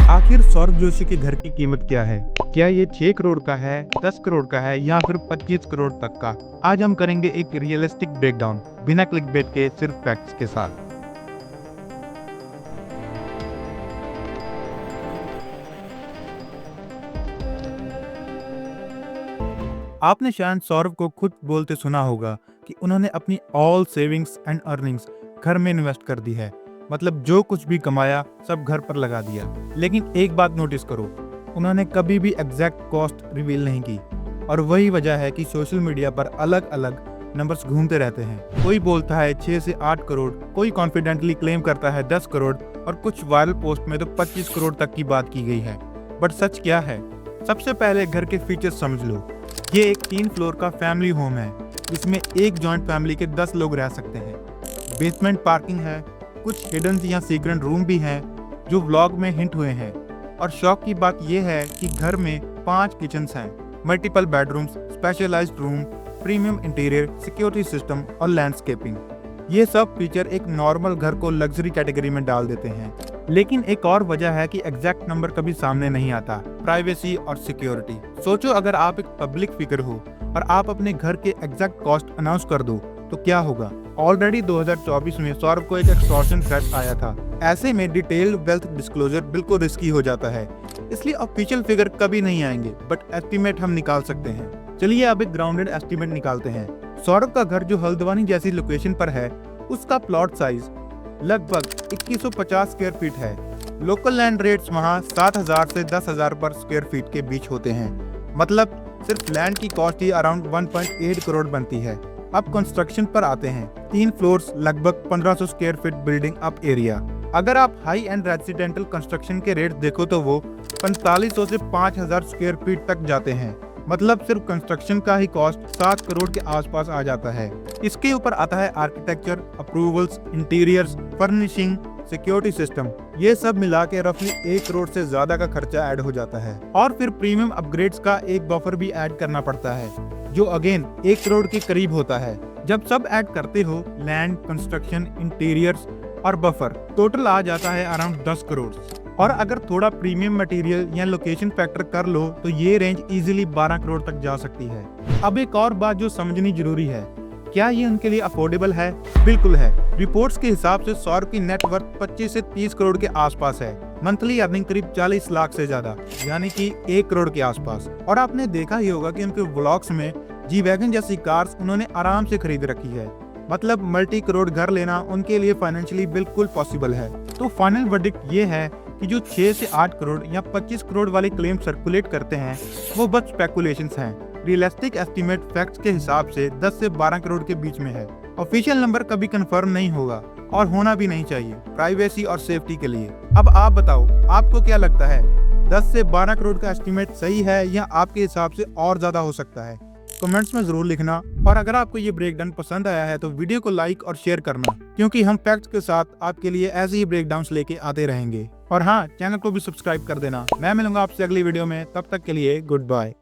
आखिर सौरभ जोशी के घर की कीमत क्या है? क्या ये 6 करोड़ का है, 10 करोड़ का है या फिर 25 करोड़ तक का? आज हम करेंगे एक रियलिस्टिक ब्रेकडाउन, बिना क्लिकबेट के, सिर्फ फैक्ट्स के साथ। आपने शायद सौरभ को खुद बोलते सुना होगा कि उन्होंने अपनी ऑल सेविंग्स एंड अर्निंग्स घर में इन्वेस्ट कर दी है। मतलब जो कुछ भी कमाया सब घर पर लगा दिया। लेकिन एक बात नोटिस करो, उन्होंने कभी भी एग्जैक्ट कॉस्ट रिवील नहीं की। और वही वजह है कि सोशल मीडिया पर अलग अलग नंबर्स घूमते रहते हैं। कोई बोलता है 6 से 8 करोड़, कोई कॉन्फिडेंटली क्लेम करता है 10 करोड़ और कुछ वायरल पोस्ट में तो 25 करोड़ तक की बात की गई है। बट सच क्या है? सबसे पहले घर के फीचर्स समझ लो। ये एक 3 फ्लोर का फैमिली होम है जिसमें एक जॉइंट फैमिली के 10 लोग रह सकते हैं। बेसमेंट पार्किंग है, कुछ हिडन या सीक्रेट रूम भी हैं जो व्लॉग में हिंट हुए हैं। और शौक की बात यह है कि घर में 5 किचन्स हैं, multiple bedrooms, specialised room, premium interior, security system और लैंडस्केपिंग। ये सब फीचर एक नॉर्मल घर को लग्जरी कैटेगरी में डाल देते हैं। लेकिन एक और वजह है कि एग्जैक्ट नंबर कभी सामने नहीं आता, प्राइवेसी और सिक्योरिटी। सोचो अगर आप एक पब्लिक फिगर हो और आप अपने घर के एग्जैक्ट कॉस्ट अनाउंस कर दो तो क्या होगा? ऑलरेडी 2024 में सौरभ को एक एक्सटॉर्शन थ्रेट आया था। ऐसे में डिटेल्ड वेल्थ डिस्क्लोजर बिल्कुल रिस्की हो जाता है, इसलिए ऑफिशियल फिगर कभी नहीं आएंगे, बट एस्टिमेट हम निकाल सकते हैं। चलिए अब एक ग्राउंडेड एस्टिमेट निकालते हैं। सौरभ का घर जो हल्द्वानी जैसी लोकेशन पर है, उसका प्लॉट साइज लगभग 2150 स्क्वायर फीट है। लोकल लैंड रेट्स वहाँ 7,000 से 10,000 पर स्क्वायर फीट के बीच होते हैं। मतलब सिर्फ लैंड की कॉस्ट ही अराउंड 1.8 करोड़ बनती है। अब कंस्ट्रक्शन पर आते हैं। 3 फ्लोर्स, लगभग 1500 square feet building up area. अगर आप हाई एंड रेजिडेंटल कंस्ट्रक्शन के रेट देखो तो वो 4500 से 5000 स्क्वायर फीट तक जाते हैं। मतलब सिर्फ कंस्ट्रक्शन का ही कॉस्ट 7 करोड़ के आसपास आ जाता है। इसके ऊपर आता है architecture, approvals, interiors, furnishing, security system. ये सब मिला के रफली 1 करोड़ से ज्यादा का खर्चा ऐड हो जाता है। और फिर प्रीमियम अपग्रेड्स का एक बफर भी ऐड करना पड़ता है, जो अगेन 1 करोड़ के करीब होता है। जब सब ऐड करते हो, लैंड, कंस्ट्रक्शन, इंटीरियर्स और बफर, टोटल आ जाता है अराउंड 10 करोड़। और अगर थोड़ा प्रीमियम मटेरियल या लोकेशन फैक्टर कर लो तो ये रेंज इजीली 12 करोड़ तक जा सकती है। अब एक और बात जो समझनी जरूरी है, क्या ये उनके लिए अफोर्डेबल है? बिल्कुल है। रिपोर्ट्स के हिसाब से सौरभ की नेटवर्थ 25 से 30 करोड़ के आसपास है। मंथली अर्निंग करीब 40 लाख से ज्यादा, यानी कि 1 करोड़ के आसपास। और आपने देखा ही होगा कि उनके व्लॉग्स में जी वैगन जैसी कार्स उन्होंने आराम से खरीद रखी है। मतलब मल्टी करोड़ घर लेना उनके लिए फाइनेंशियली बिल्कुल पॉसिबल है। तो फाइनल वर्डिक्ट ये है कि जो 6 से 8 करोड़ या 25 करोड़ वाले क्लेम सर्कुलेट करते हैं वो बस स्पेकुलेशंस हैं। रियलिस्टिक एस्टीमेट फैक्ट्स के हिसाब से 10 से 12 करोड़ के बीच में है। ऑफिशियल नंबर कभी कंफर्म नहीं होगा और होना भी नहीं चाहिए, प्राइवेसी और सेफ्टी के लिए। अब आप बताओ, आपको क्या लगता है, 10 से 12 करोड़ का एस्टीमेट सही है या आपके हिसाब से और ज्यादा हो सकता है? कमेंट्स में जरूर लिखना। और अगर आपको ये ब्रेकडाउन पसंद आया है तो वीडियो को लाइक और शेयर करना, क्योंकि हम फैक्ट्स के साथ आपके लिए ऐसे ही ब्रेकडाउन्स लेके आते रहेंगे। और हाँ, चैनल को भी सब्सक्राइब कर देना। मैं मिलूंगा आपसे अगली वीडियो में, तब तक के लिए गुड बाय।